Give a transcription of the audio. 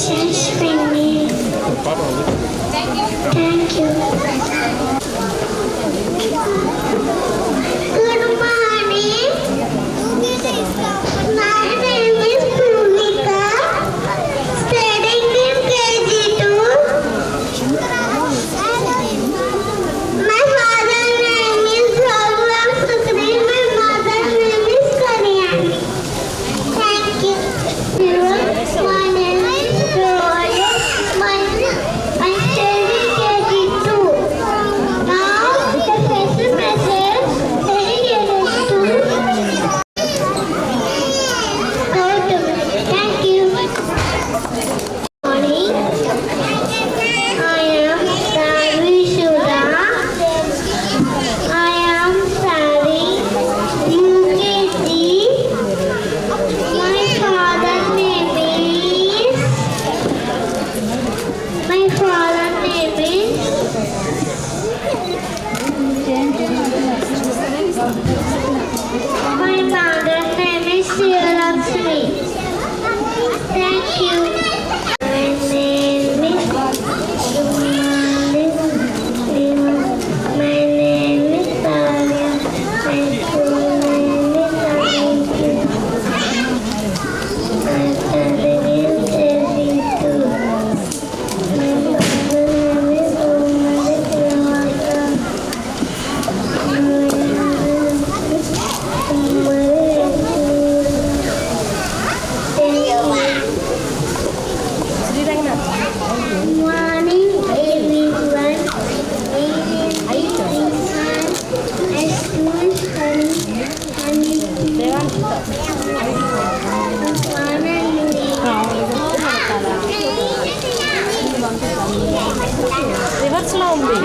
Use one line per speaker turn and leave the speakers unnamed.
Yes, Penny. Thank you. Good morning. My name is Bhumika. Studying in KG2. My father's name is Raghuram Sukri. My mother's name is Kalyani. Thank you. My name is Roy. I'm studying KG2. Now the first message is to go to me. Thank you. Morning. I am Savi Shura. I am studying UKG. My father's name is My mother's name is Srialakshmi. Thank you. My name is My name is Tanya. My full name is Aniki. I'm studying in KG2. My mother's name is Umari Srivatsa. Morning, everyone. My school is
రివర్స్లో ఉంది